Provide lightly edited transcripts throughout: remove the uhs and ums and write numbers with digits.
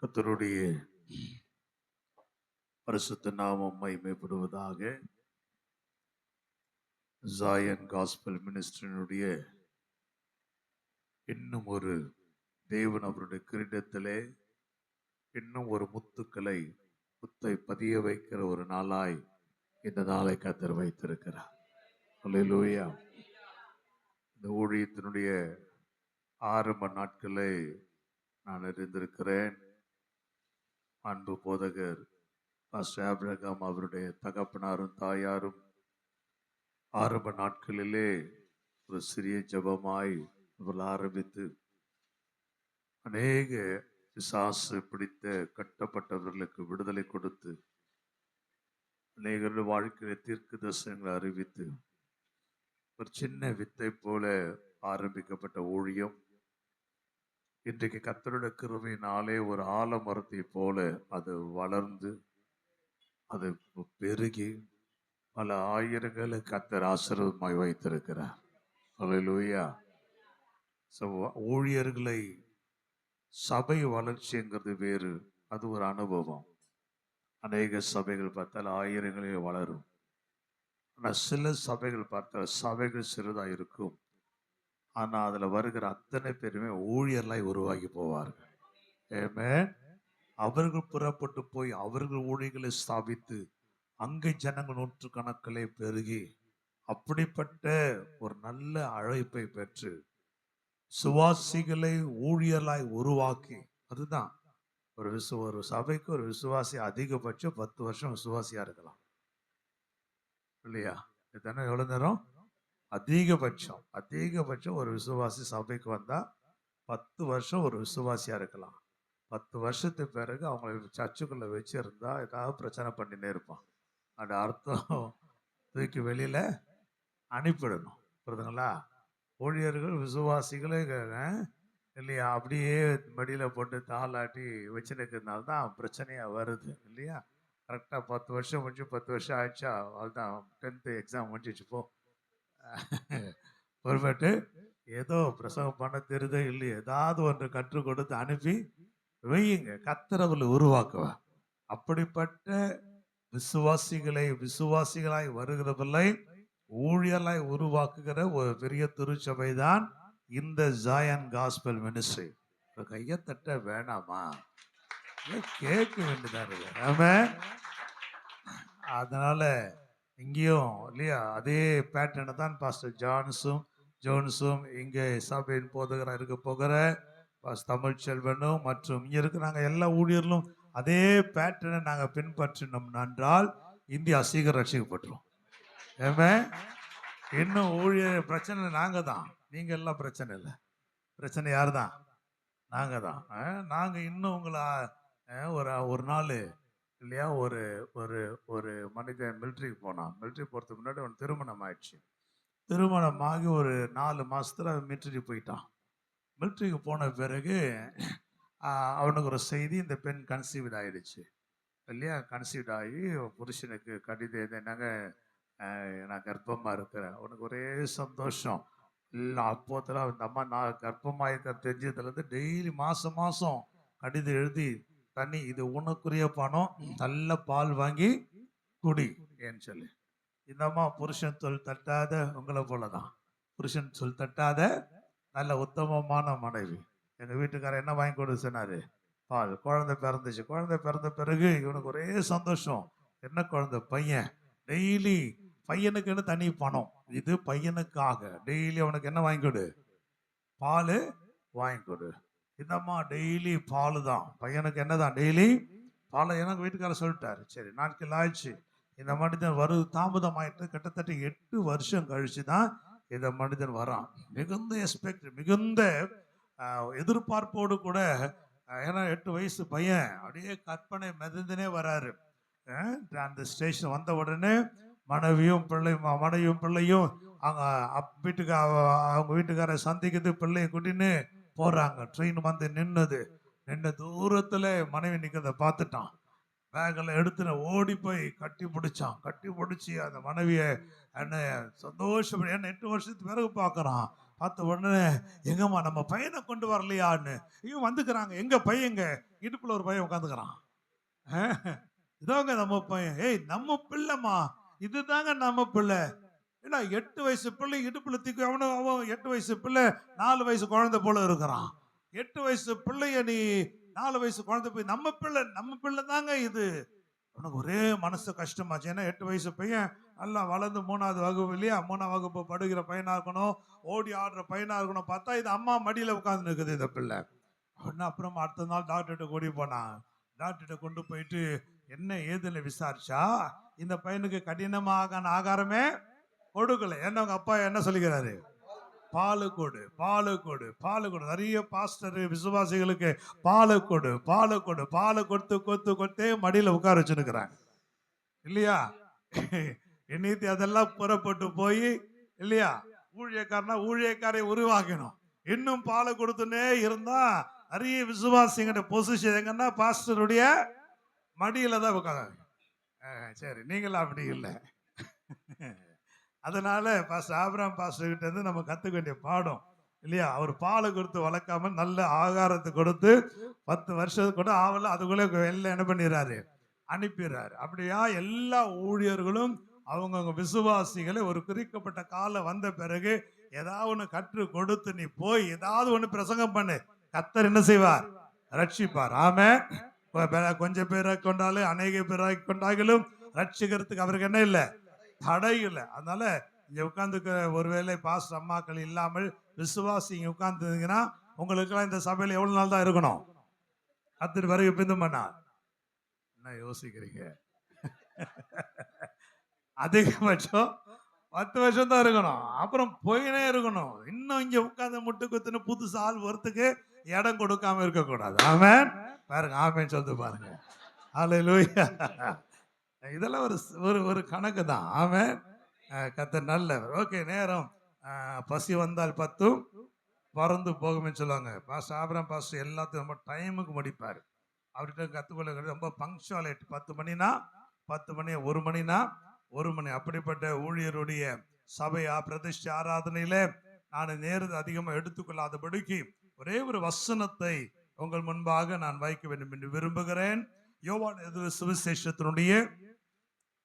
கர்த்தருடைய பரிசுத்த நாமம் மகிமைப்படுவதாக. ஜாயன் காஸ்பல் மினிஸ்ட்ரியினுடைய இன்னும் ஒரு தேவன் அவருடைய கிரீடத்திலே இன்னும் ஒரு முத்தை பதிய வைக்கிற ஒரு நாளாய் இந்த நாளை கர்த்தர் வைத்திருக்கிறார். அல்லேலூயா. இந்த ஊழியத்தினுடைய ஆரம்ப நாட்களை நான் அறிந்திருக்கிறேன். அன்பு போதகர் பாஸ்டர் ஆபிரகாம் அவருடைய தகப்பனாரும் தாயாரும் ஆரம்ப நாட்களிலே ஒரு சிறிய ஜெபமாய் இவர்கள் ஆரம்பித்து அநேக பிசாசு பிடித்த கட்டப்பட்டவர்களுக்கு விடுதலை கொடுத்து அநேகருடைய வாழ்க்கையில தீர்க்க தரிசனங்களை அறிவித்து ஒரு சின்ன வித்தை போல ஆரம்பிக்கப்பட்ட ஊழியம் இன்றைக்கு கர்த்தருடைய கிருபையினாலே ஒரு ஆலமரத்தை போல அது வளர்ந்து அது பெருகி பல ஆயிரங்களை கர்த்தர் ஆசீர்வாதமாய் வைத்திருக்கிறார். அல்லேலூயா. ஊழியர்களை சபை வளர்ச்சிங்கிறது வேறு, அது ஒரு அனுபவம். அநேக சபைகள் பார்த்தால் ஆயிரங்களில் வளரும். ஆனால் சில சபைகள் பார்த்தால் சபைகள் சிறிதாக இருக்கும், ஆனால் அதில் வருகிற அத்தனை பேருமே ஊழியர்களாய் உருவாகி போவார்கள். ஆமென். அவர்கள் புறப்பட்டு போய் அவர்கள் ஊழியர்களை ஸ்தாபித்து அங்கே ஜனங்கள் நூற்றுக்கணக்கிலே பெருகி அப்படிப்பட்ட ஒரு நல்ல அழைப்பை பெற்று சுவாசிகளை ஊழியர்களாய் உருவாக்கி, அதுதான் ஒரு சபைக்கு ஒரு விசுவாசி அதிகபட்சம் 10 வருஷம் விசுவாசியா இருக்கலாம் இல்லையா? இதுதானே எவ்வளவு நேரம்? அதிகபட்சம் ஒரு விசுவாசி சபைக்கு வந்தா 10 வருஷம் ஒரு விசுவாசியா இருக்கலாம். 10 வருஷத்துக்கு பிறகு அவங்களை சர்ச்சுக்குள்ள வச்சிருந்தா ஏதாவது பிரச்சனை பண்ணினே இருப்பான். அந்த அர்த்தம் தூக்கி வெளியில அனுப்பிடணும். புரியுதுங்களா? ஊழியர்கள் விசுவாசிகளே இல்லையா அப்படியே மடியில போட்டு தாளாட்டி வச்சுருக்கிறதுனால தான் பிரச்சனையா வருது இல்லையா? கரெக்டாக 10 வருஷம் முடிஞ்சு 10 வருஷம் ஆயிடுச்சா, அதுதான் 10th எக்ஸாம் முடிஞ்சிச்சு போ பொறுப்பட்டு ஏதோ பிரசவம் பண்ண தெரியுதோ இல்லையோ ஏதாவது ஒன்று கற்றுக் கொடுத்து அனுப்பி வையுங்க. கர்த்தர் உருவாக்குவா. அப்படிப்பட்ட விசுவாசிகளாய் வருகிறவர்களை ஊழியராய் உருவாக்குகிற ஒரு பெரிய திருச்சபை தான் இந்த ஜாயன் காஸ்பல் மினிஸ்ட்ரி. கையை தட்ட வேணாமா? கேட்க வேண்டியதா இருக்கு. ஆமென். அதனால இங்கேயும் இல்லையா அதே பேட்டர்னை தான் பாஸ்டர் ஜோன்ஸும் இங்கே சபையின் போதகராக இருக்க போகிற தமிழ்ச்செல்வனும் மற்றும் இங்கே இருக்கிறாங்க எல்லா ஊழியர்களும் அதே பேட்டர்னை நாங்கள் பின்பற்றினோம் என்றால் இந்தியா சீக்கிரம் ரட்சிக்கப்பட்டுரும். ஆமென். இன்னும் ஊழியர் பிரச்சனை நாங்க தான், நீங்க எல்லாம் பிரச்சனை இல்லை. பிரச்சனை யாரு தான்? நாங்க தான். நாங்க இன்னும் உங்களை ஒரு நாள் இல்லையா ஒரு ஒரு ஒரு மனிதன் மிலிட்ரிக்கு போனான். மிலிட்ரி போகிறதுக்கு முன்னாடி அவன் திருமணம் ஆயிடுச்சு. திருமணமாகி ஒரு 4 மாசத்துல மிலிட்ரி போயிட்டான். மிலிட்ரிக்கு போன பிறகு அவனுக்கு ஒரு செய்தி, இந்த பெண் கன்சீவ்ட் ஆயிடுச்சு இல்லையா? கன்சீவ்ட் ஆகி புருஷனுக்கு கடிதம் என்னங்க, நான் கர்ப்பமா இருக்கிறேன். உனக்கு ஒரே சந்தோஷம் இல்லை. அப்போத்துல அந்த அம்மா நான் கர்ப்பமாக இருக்கிற தெரிஞ்சதுலேருந்து டெய்லி மாசம் கடிதம் எழுதி, தண்ணி இது உனக்குரிய பணம், நல்ல பால் வாங்கி குடி ஏன்னு சொல்லி. இந்த அம்மா புருஷன் சொல் தட்டாத உங்களை போலதான், புருஷன் சொல் தட்டாத நல்ல உத்தமமான மனைவி. எங்க வீட்டுக்காரர் என்ன வாங்கி கொடு சொன்னாரு? பால். குழந்தை பிறந்துச்சு. குழந்தை பிறந்த பிறகு இவனுக்கு ஒரே சந்தோஷம். என்ன குழந்தை? பையன். டெய்லி பையனுக்குன்னு தனி பணம், இது பையனுக்காக டெய்லி அவனுக்கு என்ன வாங்கி கொடு? பால் வாங்கி கொடு. இந்தம்மா டெய்லி பால் தான், பையனுக்கு என்னதான் டெய்லி பால். எனக்கு வீட்டுக்காரர் சொல்லிட்டாரு. சரி, நாட்கள் ஆயிடுச்சு. இந்த மனிதன் தாமதம் ஆயிட்டு கிட்டத்தட்ட 8 வருஷம் கழிச்சு தான் இந்த மனிதன் வரான். மிகுந்த எக்ஸ்பெக்ட், மிகுந்த எதிர்பார்ப்போடு கூட. ஏன்னா 8 வயசு பையன் அப்படியே கற்பனை மிதந்துனே வராரு. அந்த ஸ்டேஷன் வந்த உடனே மனைவியும் பிள்ளையும் அவங்க வீட்டுக்கார சந்திக்கிறது பிள்ளைய கூட்டின்னு போறாங்க. ட்ரெயின் வந்து நின்ன தூரத்துல மனைவி நிக்கிறத பார்த்துட்டான். பேக்கெல்லாம் எடுத்து ஓடி போய் கட்டி பிடிச்சி அந்த மனைவியை என்ன சந்தோஷம். ஏன்னா 8 வருஷத்துக்கு பிறகு பார்க்கறான். பார்த்த உடனே எங்கம்மா நம்ம பையனை கொண்டு வரலையான்னு இவன் வந்துக்கிறாங்க. எங்க பையங்க? இடுப்புல ஒரு பையன் உட்காந்துக்கிறான். இதாங்க நம்ம பையன். ஏய் நம்ம பிள்ளைமா, இதுதாங்க நம்ம பிள்ளை. ஏன்னா 8 வயசு பிள்ளை இடுப்புல தூக்கி அவன் 8 வயசு பிள்ளை 4 வயசு குழந்தை போல இருக்கிறான். 8 வயசு பிள்ளைய நீ 4 வயசு குழந்தை போய் நம்ம பிள்ளை தாங்க இது. உனக்கு ஒரே மனசு கஷ்டமாச்சு. ஏன்னா 8 வயசு பையன் நல்லா வளர்ந்து 3வது வகுப்பு இல்லையா, 3ஆம் வகுப்பு படுகிற பையனா இருக்கணும், ஓடி ஆடுற பையனா இருக்கணும். பார்த்தா இது அம்மா மடியில உட்கார்ந்து இருக்குது இந்த பிள்ளை. உடனே அப்புறம் அடுத்த நாள் டாக்டர்கிட்ட கூடி போனான். டாக்டர்கிட்ட கொண்டு போயிட்டு என்ன ஏதுன்னு விசாரிச்சா, இந்த பையனுக்கு கடினமாக ஆகாரமே கொடுக்கல. ஏன்னா அவங்க அப்பா என்ன சொல்லிக்கிறாரு? பாலு கொடு, பாலு கொடு, பாலு கொடு. நிறைய பாஸ்டர் விசுவாசிகளுக்கு பாலு கொடு, பாலு கொடு, பாலு கொடுத்தே மடியில உட்கார வச்சுருக்கிறாங்க இல்லையா? இன்னைக்கு அதெல்லாம் புறப்பட்டு போய் இல்லையா, ஊழியக்காரை உருவாக்கணும். இன்னும் பாலை கொடுத்துனே இருந்தா நிறைய விசுவாசிங்கிற பொசிஷன் எங்கன்னா பாஸ்டருடைய மடியில தான் உட்காந்து. சரி, நீங்களும் அப்படி இல்லை. அதனால பாஸ்டர் ஆபிரகாம் பாஸ்டர் கிட்ட இருந்து நம்ம கத்துக்க வேண்டிய பாடம் இல்லையா, அவர் பாலை கொடுத்து வளர்க்காம நல்ல ஆகாரத்தை கொடுத்து 10 வருஷத்துக்கு கூட ஆவல அதுக்குள்ளே எல்லாம் என்ன பண்ணிடுறாரு? அனுப்பிடுறாரு. அப்படியா எல்லா ஊழியர்களும் அவங்கவுங்க விசுவாசிகளை ஒரு குறிக்கப்பட்ட காலம் வந்த பிறகு ஏதாவது ஒன்று கற்று கொடுத்து நீ போய் ஏதாவது ஒன்று பிரசங்கம் பண்ணு, கர்த்தர் என்ன செய்வார்? ரட்சிப்பார். ஆமே. கொஞ்சம் பேரை கொண்டாலும் அநேக பேரை கொண்டாலும் ரட்சிக்கிறதுக்கு அவருக்கு என்ன இல்லை, தடை இல்லை. அதனால இங்க உட்கார்ந்துக்க ஒருவேளை பாஸ்டர் அம்மாக்கள் இல்லாமல் விசுவாசி இங்க உட்கார்ந்துங்கன்னா உங்களுக்கெல்லாம் இந்த சபையில எவ்வளவு நாள் தான் இருக்கணும்? கர்த்தர் வரைய பிந்து பண்ணா என்ன யோசிக்கிறீங்க? அதிகபட்சம் 10 வருஷம் தான் இருக்கணும். அப்புறம் போயினே இருக்கணும். இன்னும் இங்க உட்கார்ந்து முட்டு குத்துன்னு புதுசு ஆள் வரத்துக்கு இடம் கொடுக்காம இருக்கக்கூடாது. ஆமென். பாருங்க, ஆமென் சொல்லிட்டு பாருங்க. ஹல்லேலூயா. இதெல்லாம் ஒரு கணக்கு தான். ஆமென். கர்த்தர் நல்லவர். ஓகே, நேரம் பசி வந்தால் 10 பறந்து போகும்னு சொல்லுவாங்க. பாஸ்டர் ஆபிரகாம் பாஸ்டர் எல்லாத்தையும் ரொம்ப டைமுக்கு முடிப்பார். அவர்கிட்ட கற்றுக்கொள்ள ரொம்ப பங்க்சுவாலிட்டி. 10 மணினா 10 மணி, 1 மணினா 1 மணி. அப்படிப்பட்ட ஊழியருடைய சபையா பிரதிஷ்டை ஆராதனையில நான் நேரத்தை அதிகமாக எடுத்துக்கொள்ளாதபடிக்கு ஒரே ஒரு வசனத்தை உங்கள் முன்பாக நான் வைக்க வேண்டும் என்று விரும்புகிறேன். யோவான் சுவிசேஷத்தினுடைய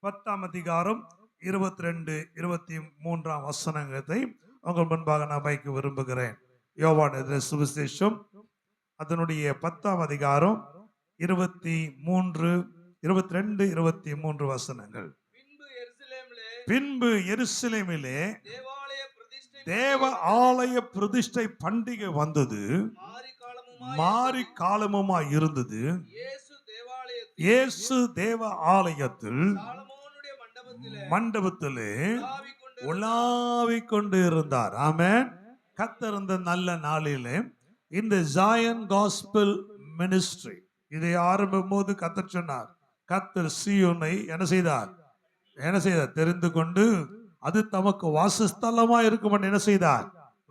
10ஆம் அதிகாரம் 22, 23 வசனங்களை உங்கள் முன்பாக நான் வைக்க விரும்புகிறேன். யோவான் சுவிசேஷம் அதனுடைய 10ஆம் அதிகாரம் 22, 23 வசனங்கள். பின்பு எருசலேமிலே தேவ ஆலய பிரதிஷ்டை பண்டிகை வந்தது. மாறி காலமுமா இருந்தது. இயேசு தேவ ஆலயத்தில் மண்டபத்திலே உலாவிக் கொண்டு இருந்தார். ஆமென். கர்த்தர் இந்த நல்ல நாளிலே இந்த ஜாயன் காஸ்பல் மினிஸ்ட்ரி இதை ஆரம்பிக்கும் போது கர்த்தர் சொன்னார், கர்த்தர் சீயோனை என்ன செய்தார்? தெரிந்து கொண்டு அது தமக்கு வாசஸ்தலமா இருக்கும் என்ன செய்தார்?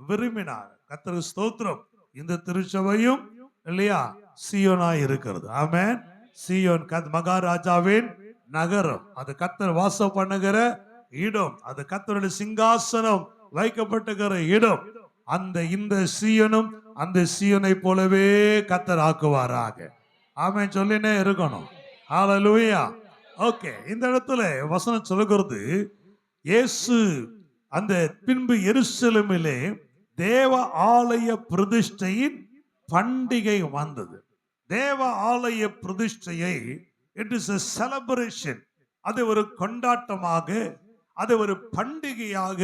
விரும்பினார். கர்த்தருக்கு ஸ்தோத்திரம். இந்த திருச்சபையும் இல்லையா சீயோனா இருக்கிறது. ஆமென். சீயோன் மகாராஜாவின் நகரம். அது கர்த்தர் வாசம் பண்ணுகிற இடம். அது கர்த்தருடைய சிங்காசனம் வைக்கப்பட்டுகிற இடம். இந்த சீயோனும் அந்த சீயோனை போலவே கர்த்தர் ஆக்குவாராக. ஆமென் சொல்லினே இருக்கணும். ஹல்லேலூயா. ஓகே, இந்த இடத்துல வசனம் சொல்லுகிறது, இயேசு அந்த பின்பு எருசலேமிலே தேவ ஆலய பிரதிஷ்டையின் பண்டிகை வந்தது. தேவ ஆலய பிரதிஷ்டையை இட் இஸ் a celebration. அது ஒரு கொண்டாட்டமாக, அது ஒரு பண்டிகையாக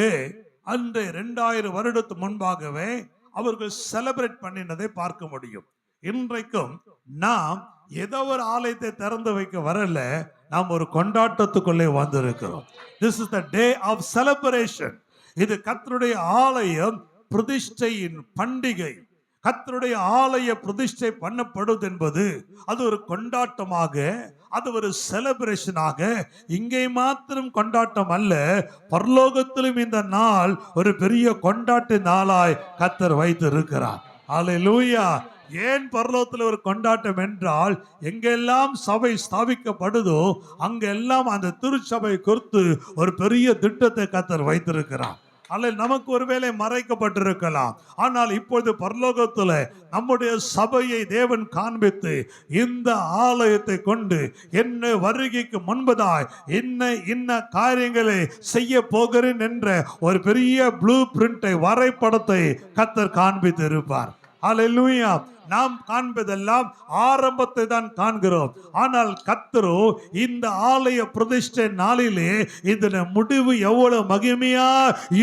அந்த 2000 வருடத்துக்கு முன்பாகவே அவர்கள் செலிப்ரேட் பண்ணினதை பார்க்க முடியும். இன்றைக்கும் நாம் ஏதோ ஒரு ஆலயத்தை திறந்து வைக்க வரல, நாம் ஒரு கொண்டாட்டத்துக்குள்ளே வந்திருக்கிறோம். This is the day of celebration. இது கர்த்தருடைய ஆலயம் பிரதிஷ்டையின் பண்டிகை. கர்த்தருடைய ஆலய பிரதிஷ்டை பண்ணப்படுவது என்பது அது ஒரு கொண்டாட்டமாக, அது ஒரு செலிப்ரேஷனாக. இங்கே மாத்திரம் கொண்டாட்டம் அல்ல, பரலோகத்திலும் இந்த நாள் ஒரு பெரிய கொண்டாட்ட நாளாய் கர்த்தர் வைத்து இருக்கிறார். ஹல்லேலூயா. ஏன் பரலோகத்தில் ஒரு கொண்டாட்டம் என்றால், எங்கெல்லாம் சபை ஸ்தாபிக்கப்படுதோ அங்கெல்லாம் அந்த திருச்சபை குறித்து ஒரு பெரிய திட்டத்தை கர்த்தர் வைத்திருக்கிறார். அல்ல நமக்கு ஒருவேளை மறைக்கப்பட்டிருக்கலாம். ஆனால் இப்பொழுது பரலோகத்துல நம்முடைய சபையை தேவன் காண்பித்து இந்த ஆலயத்தை கொண்டு என்ன வருகைக்கு முன்பதாய் இன்ன காரியங்களை செய்ய போகிறேன் என்ற ஒரு பெரிய ப்ளூ பிரிண்டை, வரைபடத்தை கர்த்தர் காண்பித்து இருப்பார். அல்லேலூயா. நாம் காண்பதெல்லாம் ஆரம்பத்தை தான் காண்கிறோம். ஆனால் கர்த்தரோ இந்த ஆலய பிரதிஷ்டை நாளிலே இதன் முடிவு எவ்வளவு மகிமையா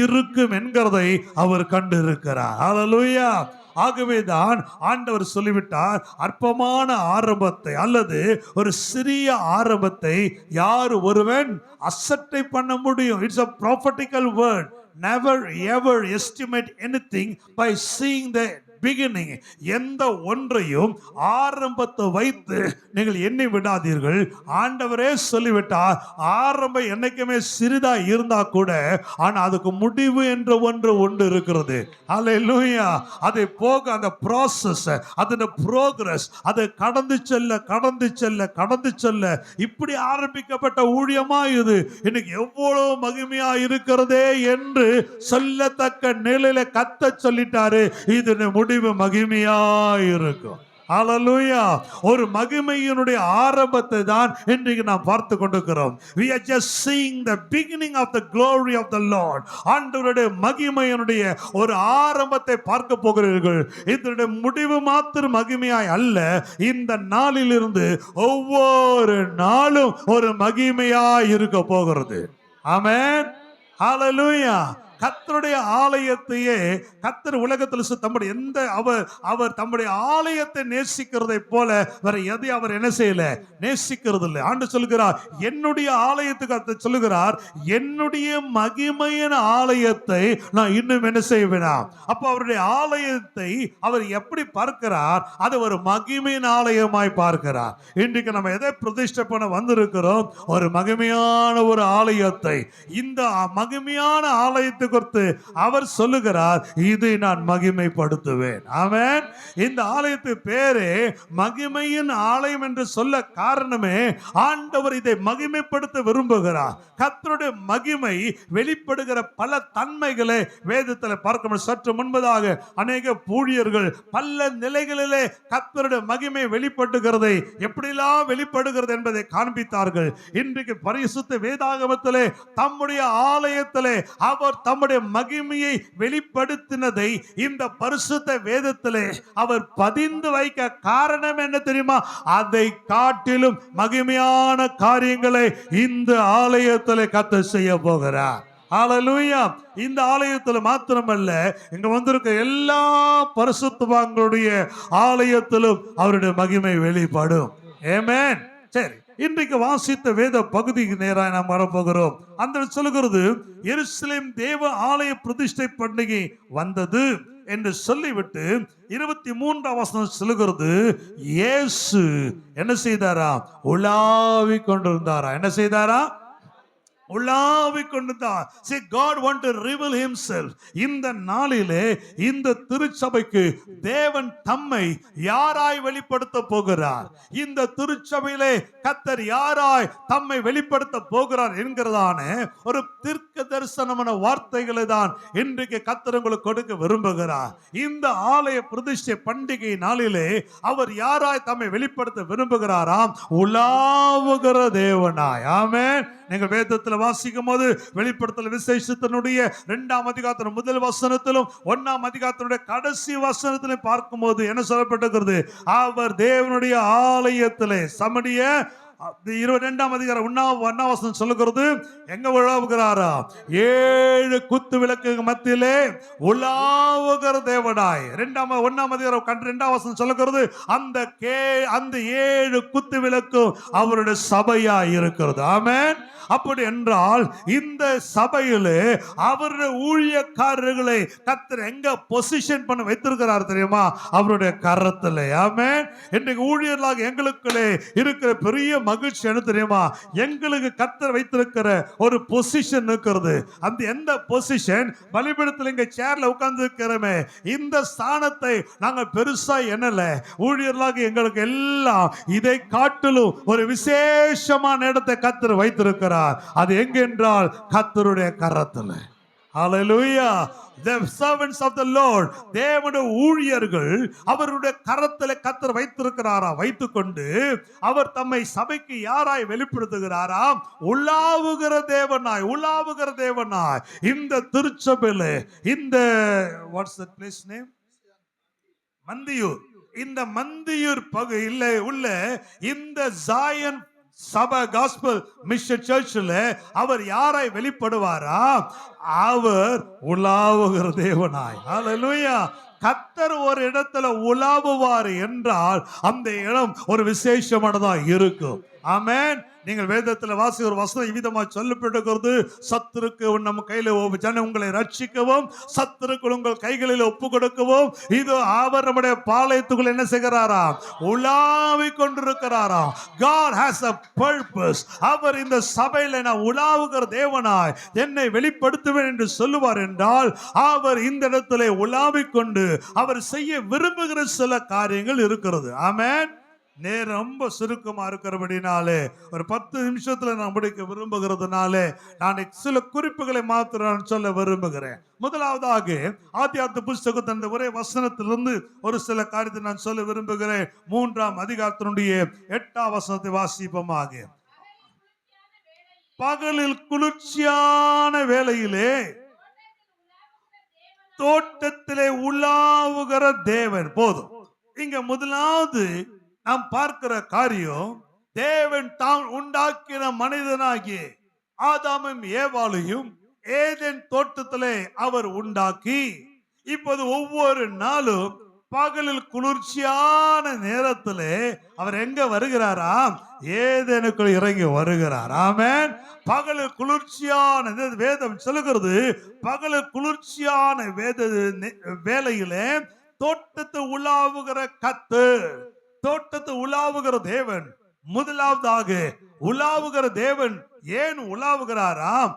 இருக்கும் என்கிறதை அவர் கண்டிருக்கிறார். அல்லேலூயா. ஆகவேதான் ஆண்டவர் சொல்லிவிட்டார், அற்பமான ஆரம்பத்தை அல்லது ஒரு சிறிய ஆரம்பத்தை யார் ஒருவன் அசட்டை பண்ண முடியும்? It's a prophetical word. Never ever estimate anything by seeing the beginning. எந்த ஒன்றையும் ஆரம்பத்தை வைத்து நீங்கள் எண்ணி விடாதீர்கள். ஆண்டவரே சொல்லிவிட்டார், ஆரம்பம் என்னைக்குமே சிறிதா இருந்தா கூட ஆனா அதுக்கு முடிவு என்ற ஒன்று இருக்கிறது. அல்லேலூயா. அதை போக அந்த ப்ராசஸ், அதோட ப்ரோக்ரஸ், அதை கடந்து செல்ல இப்படி ஆரம்பிக்கப்பட்ட ஊழியமா இது இன்னைக்கு எவ்வளவு மகிமையா இருக்கிறதே என்று சொல்லத்தக்க நிலையில கத்த சொல்லிட்டாரு. இது முடிவு மகிமையா இருக்கும். ஹல்லேலூயா. ஒரு மகிமையினுடைய ஆரம்பத்தை தான் இன்றைக்கு நாம் பார்த்து கொண்டிருக்கிறோம். We are just seeing the beginning of the glory of the Lord. ஆண்டவருடைய மகிமையினுடைய ஒரு ஆரம்பத்தை பார்க்க போகிறீர்கள். இதனுடைய முடிவு மாத்திரம் மகிமையாய் அல்ல, இந்த நாளிலிருந்து ஒவ்வொரு நாளும் ஒரு மகிமையாய் இருக்க போகிறது. ஆமென். ஹல்லேலூயா. கர்த்தருடைய ஆலயத்தையே கர்த்தர் உலகத்தில் தம்முடைய அவர் தம்முடைய ஆலயத்தை நேசிக்கிறதை போல வேற எதையும் அவர் என்ன செய்யல, நேசிக்கிறது இல்லை. ஆண்டு சொல்லுகிறார், என்னுடைய ஆலயத்துக்கு கர்த்தர் சொல்லுகிறார், என்னுடைய மகிமையின் ஆலயத்தை நான் இன்னும் என்ன செய்வேனா. அப்ப அவருடைய ஆலயத்தை அவர் எப்படி பார்க்கிறார்? அது ஒரு மகிமையின் ஆலயமாய் பார்க்கிறார். இன்றைக்கு நம்ம எதை பிரதிஷ்டை பண்ண வந்திருக்கிறோம்? ஒரு மகிமையான ஒரு ஆலயத்தை. இந்த மகிமையான ஆலயத்தை குறித்து அவர் சொல்லுகிறார், இதை நான் மகிமைப்படுத்துவேன். ஆமென். இந்த ஆலயத்து பேரே மகிமையின் ஆலயம் என்று சொல்ல காரணமே ஆண்டவர் இதை மகிமைப்படுத்த விரும்புகிறார். கர்த்தருடைய மகிமை வெளிப்படுகிற பல தன்மைகளை வேதத்தில் பார்க்கணும். சற்று முன்பதாக அநேக ஊழியர்கள் பல நிலைகளிலே கர்த்தருடைய மகிமை வெளிப்படுகிறதை எப்படிலாம் வெளிப்படுகிறது என்பதை காண்பித்தார்கள். இன்றைக்கு பரிசுத்த வேதாகமத்திலே தம்முடைய ஆலயத்திலே அவர் தம்முடைய மகிமையை வெளிப்படுத்தினதை இந்த பரிசுத்த வேதத்திலே அவர் பதிந்து வைக்க காரணம் என்ன தெரியுமா? அதை காட்டிலும் மகிமையான காரியங்களை இந்த ஆலயத்திலே கர்த்தர் செய்ய போகிறார். ஹல்லேலூயா. இந்த ஆலயத்தில் மாத்திரமல்ல, இங்க வந்திருக்க எல்லா பரிசுத்தவான்களுடைய ஆலயத்திலும் அவருடைய மகிமை வெளிப்படும். ஆமென். சரி, இன்றைக்கு வாசித்த வேத பகுதிக்கு நேராக நாம் வரப்போகிறோம். அந்த சொல்லுகிறது, எருசலேம் தேவ ஆலய பிரதிஷ்டை பண்டிகை வந்தது என்று சொல்லிவிட்டு 23ஆம் வசனம் சொல்லுகிறது, இயேசு என்ன செய்தாரா? உலாவிக் கொண்டிருந்தாரா? என்ன செய்தாரா? உலாவிக் கொண்டிருந்தார். See, God want to reveal himself. இந்த நாளிலே இந்த திருச்சபைக்கு தேவன் தம்மை யாராய் வெளிப்படுத்த போகிறார்? இந்த திருச்சபையிலே கர்த்தர் யாராய் தம்மை வெளிப்படுத்த போகிறார் என்கிறதான ஒரு தீர்க்க தரிசனமான வார்த்தைகளை தான் இன்றைக்கு கர்த்தர் உங்களுக்கு கொடுக்க விரும்புகிறார். இந்த ஆலய பிரதிஷ்டை பண்டிகை நாளிலே அவர் யாராய் தம்மை வெளிப்படுத்த விரும்புகிறாராம்? உலாவுகிற தேவனாய். ஆமென். நீங்கள் வேதத்தில் வாசிக்கும் போது வெளிப்படுத்தல் விசேஷத்தினுடைய 2ஆம் அதிகாரத்தின் முதல் வசனத்திலும் 1ஆம் அதிகாரத்தினுடைய கடைசி வசனத்திலும் பார்க்கும் போது என்ன சொல்லப்பட்டிருக்கிறது? அவர் தேவனுடைய ஆலயத்திலே சமடிய 22ஆம் அதிகாரம் 1ஆம் வசனம் சொல்லுகிறது, எங்க உலாவுகிறாரா? 7 குத்து விளக்கு மத்தியிலே உலாவுகிற தேவனாய். 1ஆம் அதிகாரம் 2ஆம் வசனம் சொல்லுகிறது, அந்த 7 குத்து விளக்கு அவருடைய சபையாய் இருக்கிறது. ஆமென். அப்படி என்றால் இந்த சபையிலே அவருடைய ஊழியக்காரர்களை கர்த்தர் எங்க பொசிஷன் பண்ண வைத்திருக்கிறார் தெரியுமா? அவருடைய கரத்திலே. ஆமென். இன்றைக்கு ஊழியர்களாக எங்களுக்குள்ளே இருக்கிற பெரிய மகிழ்ச்சி என்ன தெரியுமா? எங்களுக்கு கர்த்தர் வைத்திருக்கிற ஒரு பொசிஷன் இருக்கிறது. அந்த எந்த பொசிஷன்? பலிபீடத்தில் இங்க சேர்ல உட்கார்ந்து இருக்கிறோமே, இந்த ஸ்தானத்தை நாங்க பெருசா எண்ணல. ஊழியர்களாக எங்களுக்கு எல்லாம் இதை காட்டிலும் ஒரு விசேஷமான இடத்தை கர்த்தர் வைத்திருக்கிறார். அது எங்க என்றால் கர்த்தருடைய கரத்தில். Hallelujah. The servants of the Lord, தேவனுடைய ஊழியர்கள் அவருடைய கரத்திலே கர்த்தர் வைத்திருக்கிறாராம். வைத்துக்கொண்டு அவர் தம்மை சபைக்கு யாராய் வெளிப்படுத்துகிறாராம்? உலாவுகிற தேவனாய், உலாவுகிற தேவனாய். இந்த திருச்சபையிலே, இந்த what's that place name, Manthiyur, இந்த மந்தியூர் பகுதியில் உள்ள இந்த ஜாயன் சபை காஸ்பல் மிஷன் சர்ச்சில் அவர் யாராய் வெளிப்படுவாரா? அவர் உலாவுகிற தேவனாய். ஹல்லேலூயா. கர்த்தர் ஒரு இடத்துல உலாவுவார் என்றால் அந்த இடம் ஒரு விசேஷமானதா இருக்கும். ஆமென். நீங்கள் வேதத்தில் வாசிக்கிற வசனம் இவ்விதமாக சொல்லப்பட்டிருக்கிறது, சத்துருக்கு நம்ம கையில ஜன உங்களை ரட்சிக்கவும், சத்துருக்கு உங்கள் கைகளில் ஒப்பு கொடுக்கவும், இது அவர் நம்முடைய பாளையத்துக்குள் என்ன செய்கிறாராம்? உலாவி கொண்டிருக்கிறாராம். God has a purpose. அவர் இந்த சபையில நான் உலாவுகிற தேவனாய் என்னை வெளிப்படுத்துவேன் என்று சொல்லுவார் என்றால், அவர் இந்த இடத்துல உலாவிக் கொண்டு அவர் செய்ய விரும்புகிற சில காரியங்கள் இருக்கிறது. ஆமென். நேரம் ரொம்ப சுருக்கமா இருக்கிறபடினாலே ஒரு 10 நிமிஷத்துல நான் முடிக்க விரும்புகிறதுனாலே நான் சில குறிப்புகளை மாத்திரம் சொல்ல விரும்புகிறேன். முதலாவதாக ஆதியாகம புஸ்தகத்தின் ஒரே வசனத்திலிருந்து ஒரு சில காரியத்தை நான் சொல்ல விரும்புகிறேன். 3ஆம் அதிகாரத்தினுடைய 8ஆம் வசனத்தை வாசிப்போமாக. பகலில் குளிர்ச்சியான வேளையிலே தோட்டத்திலே உலாவுகிற தேவன். போதும். இங்க முதலாவது நாம் பார்க்கிற காரியம், தேவன் தான் உண்டாக்கின மனிதனாகிய ஆதாமும் ஏவாளையும் ஏதேன் தோட்டத்திலே அவர் உண்டாக்கி, இப்போது ஒவ்வொரு நாளும் பகலில் குளிர்ச்சியான நேரத்திலே அவர் எங்க வருகிறாராம்? ஏதேனுக்குள் இறங்கி வருகிறார். ஆமென். பகலில் குளிர்ச்சியான வேதம் சொல்லுகிறது, பகலில் குளிர்ச்சியான வேளையிலே தோட்டத்தை உலாவுகிற கர்த்தர், தோட்டத்தை உலாவுகிற தேவன். முதலாவதாக உலாவுகிற தேவன் ஏன் உலாவுகிறாராம்?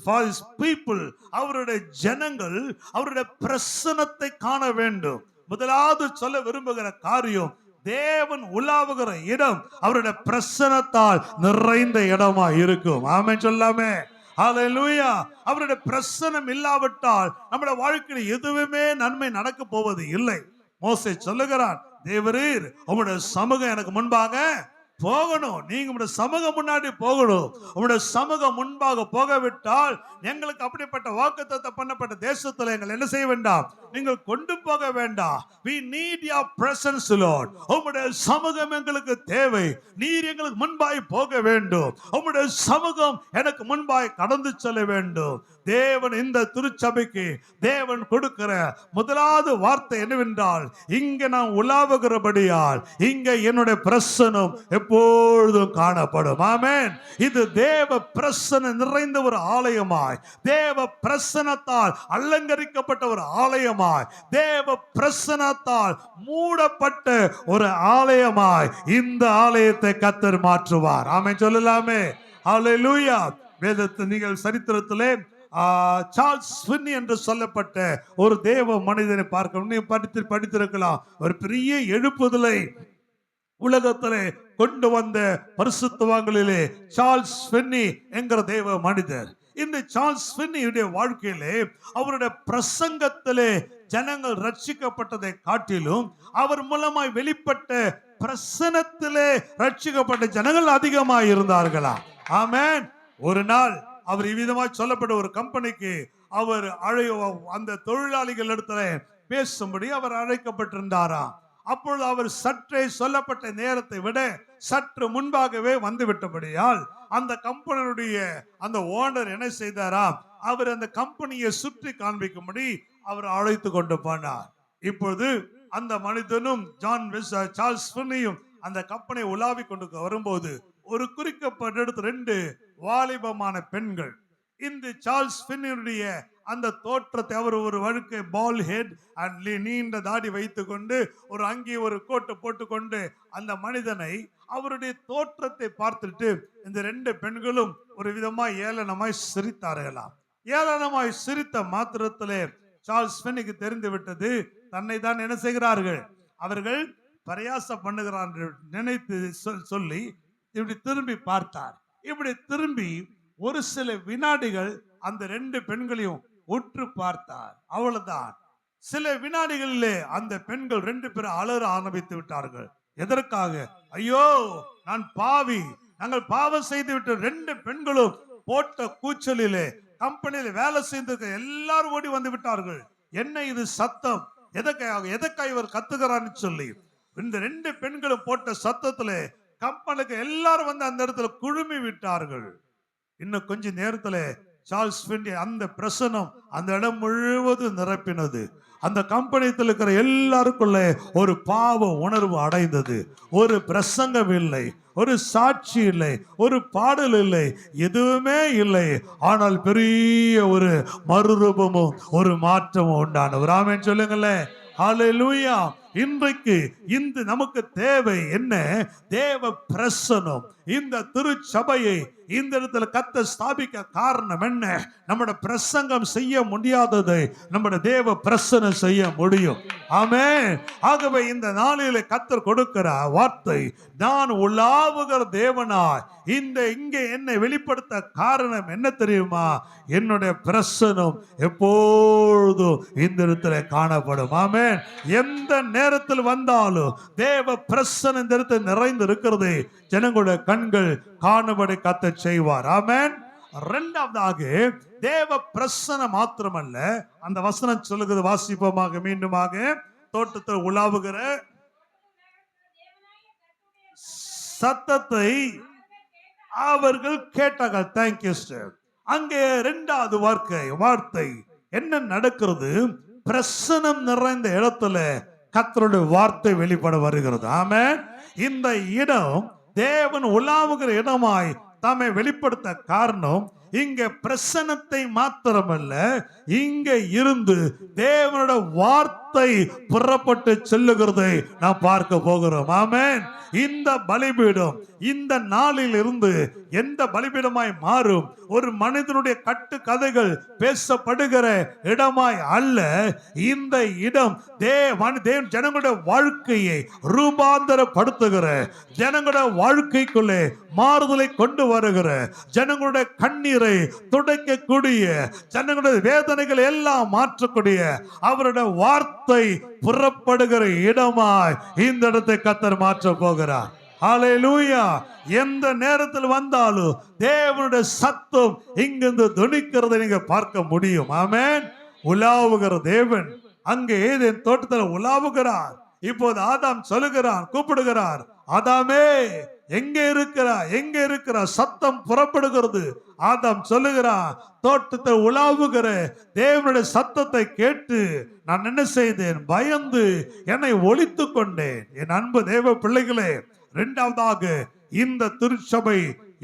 For his people, அவருடைய ஜனங்கள் அவருடைய பிரசன்னத்தை காண வேண்டும். முதலாவது சொல்ல விரும்புகிற காரியம், தேவன் உலாவுகிற இடம் அவருடைய பிரசன்னத்தால் நிறைந்த இடமா இருக்கும். ஆமென் சொல்லாமே. ஹல்லேலூயா. அவருடைய பிரசன்னம் இல்லாவிட்டால் நம்முடைய வாழ்க்கையில் எதுவுமே நன்மை நடக்க போவது இல்லை. மோசே சொல்லுகிறான், தேவரீர் உம்முடைய சமூகம் எனக்கு முன்பாக போகணும். நீங்க உங்களுடைய சமூகம் முன்னாடி போகணும். உங்களுடைய சமூகம் முன்பாக போகவிட்டால் எங்களுக்கு அப்படிப்பட்ட வாக்குத்தத்தம் பண்ணப்பட்ட தேசத்துல எங்களை என்ன செய்ய வேண்டாம்? நீங்கள் கொண்டு போக வேண்டாம். We need your presence, Lord. உம்முடைய சமூகம் எங்களுக்கு தேவை. நீர் எங்களுக்கு முன்பாய் போக வேண்டும். உம்முடைய சமூகம் எனக்கு முன்பாய் கடந்து செல்ல வேண்டும். தேவன் இந்த திருச்சபைக்கு தேவன் கொடுக்கிற முதலாவது வார்த்தை என்னவென்றால், இங்க நான் உலாவுகிறபடியால் இங்க என்னுடைய பிரசன்னம் எப்பொழுதும் காணப்படும். ஆமென். இது தேவ பிரசன்னம் நிறைந்த ஒரு ஆலயமாய், தேவ பிரசன்னத்தால் அலங்கரிக்கப்பட்ட ஒரு ஆலயமாய், தேவ பிரசன்னத்தால் மூடப்பட்ட ஒரு ஆலயமாய் இந்த ஆலயத்தை கர்த்தர் மாற்றுவார். ஆமென் சொல்லலாமே. ஹல்லேலூயா. வேதத்தில் நீங்கள் சரித்திரத்திலே சார்ல்ஸ் ஃபின்னி என்று சொல்லப்பட்ட ஒரு தேவ மனிதனை பார்க்கணும். படித்திருக்கலாம். ஒரு பெரிய எழுப்புதலை உலகத்திலே கொண்டு வந்த பரிசுத்தவான்களிலே சார்ல்ஸ் ஃபின்னி என்கிற தேவ மனிதர். இந்த சார்ல்ஸ் ஃபின்னியுடைய வாழ்க்கையிலே அவருடைய பிரசங்கத்திலே ஜனங்கள் ரட்சிக்கப்பட்டதை காட்டிலும் அவர் மூலமாய் வெளிப்பட்ட பிரசன்னத்திலே ரட்சிக்கப்பட்ட ஜனங்கள் அதிகமாக இருந்தார்களா? ஆமென். ஒரு நாள் அவர் இவ்விதமாய் சொல்லப்பட்ட ஒரு கம்பெனிக்கு அவர் அந்த தொழிலாளிகள் இடத்துல பேசும்படி அவர் அழைக்கப்பட்டிருந்தாராம். அப்பொழுது அவர் சற்றே சொல்லப்பட்ட நேரத்தை விட சற்று முன்பாகவே வந்து விட்டபடியால் அந்த கம்பெனியுடைய அந்த ஓனர் என்ன செய்தாராம்? அவர் அந்த கம்பெனியை சுற்றி காண்பிக்கும்படி அவர் அழைத்து கொண்டு போனார். இப்பொழுது அந்த மனிதனும் சார்ல்ஸ் ஃபின்னியும் அந்த கம்பெனியை உலாவி கொண்டு வரும்போது ஒரு குறிக்கப்பட்ட இடத்துல 2 வாலிபமான பெண்கள் இந்த சார்ல்ஸ் ஃபின்னியுடைய அந்த தோற்றத்தை, அவர் ஒரு வழுக்கை பால் ஹெட் அண்ட் நீண்ட தாடி வைத்துக் கொண்டு ஒரு அங்கே ஒரு கோட்டை போட்டுக்கொண்டு அந்த மனிதனை அவருடைய தோற்றத்தை பார்த்துட்டு இந்த 2 பெண்களும் ஒரு விதமாய் ஏளனமாய் சிரித்தார்களாம். ஏளனமாய் சிரித்த மாத்திரத்திலே சார்ல்ஸ் ஃபின்னிக்கு தெரிந்து விட்டது, தன்னை தான் என்ன செய்கிறார்கள், அவர்கள் பரியாசம் பண்ணுகிறார்கள் நினைத்து சொல்லி இப்படி திரும்பி பார்த்தார். இப்படி திரும்பி ஒரு சில வினாடிகள் அந்த 2 பெண்களையும் உற்று பார்த்தார். அவ்வளவுதான். சில வினாடிகளிலே அந்த பெண்கள் 2 பேரும் அலற ஆரம்பித்து விட்டார்கள். எதற்காக? ஐயோ, நான் பாவி, நாங்கள் பாவம் செய்து விட்டு. 2 பெண்களும் போட்ட கூச்சலிலே கம்பெனியில வேலை செய்து எல்லாரும் ஓடி வந்து விட்டார்கள். என்ன இது சத்தம்? எதற்காக இவர் கத்துக்கிறான்னு சொல்லி இந்த 2 பெண்களும் போட்ட சத்தத்துல கம்பெனிக்கு எல்லாரும் வந்து அந்த இடத்துல குழுமி விட்டார்கள். இன்னும் கொஞ்ச நேரத்துல சார்ல்ஸ் ஃபின்லி அந்த பிரசனம் அந்த இடம் முழுவதும் நிரப்பினது. அந்த கம்பெனியில் இருக்கிற எல்லாருக்குள்ள ஒரு பாவ உணர்வு அடைந்தது. ஒரு பிரசங்கம் இல்லை, ஒரு சாட்சி இல்லை, ஒரு பாடல் இல்லை, எதுவுமே இல்லை. ஆனால் பெரிய ஒரு மறுரூபமும் ஒரு மாற்றமும் உண்டான ஒரு ஆமென் சொல்லுங்களேன். ஹல்லேலூயா. இன்றைக்கு இந்த நமக்கு தேவை என்ன? தேவ பிரசனம். இந்த திருச்சபையை இந்த இடத்துல கர்த்தர் ஸ்தாபிக்க காரணம் என்ன? நம்முடைய பிரசங்கம் செய்ய முடியாததை நம்முடைய தேவ பிரசனம் செய்ய முடியும். ஆமென். ஆகவே இந்த நாளிலே கர்த்தர் கொடுக்கிற வார்த்தை, நான் உலாவுகிற தேவனாய் இங்கே என்னை வெளிப்படுத்த காரணம் என்ன தெரியுமா? என்னுடைய பிரசனம் எப்போதும் இந்த இடத்துல காணப்படும். ஆமென். எந்த நேரத்தில் வந்தாலும் தேவ பிரசனம் இந்த இடத்தில் நிறைந்து இருக்கிறது. ஜனங்களுடைய கண்கள் காணும்படி கர்த்தர் செய்வார். ஆமென். இரண்டாவதாக தேவ பிரசனம் மாத்திரமல்ல, அந்த வசனம் சொல்லுகிறது, வாசிப்போமாக மீண்டுமாக. தோட்டத்தில் உலாவுகிற சத்தத்தை அவர்கள் கேட்டார்கள். Thank you sister. அங்கே இரண்டாவது வார்த்தை என்ன நடக்கிறது? பிரசனம் நிறைந்த இடத்துல கர்த்தருடைய வார்த்தை வெளிப்பட வருகிறது. ஆமென். இந்த இடம் தேவன் உலாவுகிற இடமாய் தாமே வெளிப்படுத்த காரணம், இங்க பிரசனத்தை மாத்திரமல்ல, இங்க இருந்து தேவனுடைய வார்த்தை புறப்பட்டு செல்லுகிறதை நாம் பார்க்க போகிறோம். ஆமென். இந்த பலிபீடம் இந்த நாளில் இருந்து எந்த பலிபீடமாய் மாறும்? ஒரு மனிதனுடைய கட்டு கதைகள் பேசப்படுகிற இடமாய் அல்ல. இந்த இடம் ஜனங்களுடைய வாழ்க்கையை ரூபாந்தரப்படுத்துகிற, ஜனங்களுடைய வாழ்க்கைக்குள்ளே மாறுதலை கொண்டு வருகிற, ஜனங்களுடைய கண்ணீரை துடைக்கக்கூடிய, ஜனங்களுடைய வேதனைகள் எல்லாம் மாற்றக்கூடிய அவருடைய வார்த்தை புறப்படுகிற இடமாய் இந்த இடத்தை கர்த்தர் மாற்ற போகிறார். ஹல்லேலூயா. எந்த நேரத்தில் வந்தாலும் தேவனுடைய சத்தம் இங்கிருந்து துணிக்கிறதை நீங்க பார்க்க முடியும். ஆமென். உலாவுகிற தேவன் அங்கே ஏதேன் தோட்டத்தில் உலாவுகிறார். இப்போது ஆதாம் சொல்லுகிறான், கூப்பிடுகிறார், ஆதாமே எங்கே இருக்கிறார்? எங்கே இருக்கிறார்? சத்தம் புறப்படுகிறது. ஆதாம் சொல்லுகிறான், தோட்டத்தை உலாவுகிற தேவனுடைய சத்தத்தை கேட்டு நான் என்ன செய்தேன்? பயந்து என்னை ஒளித்து கொண்டேன். என் அன்பு தேவ பிள்ளைகளே, இரண்டாவதாக இந்த திருச்சபை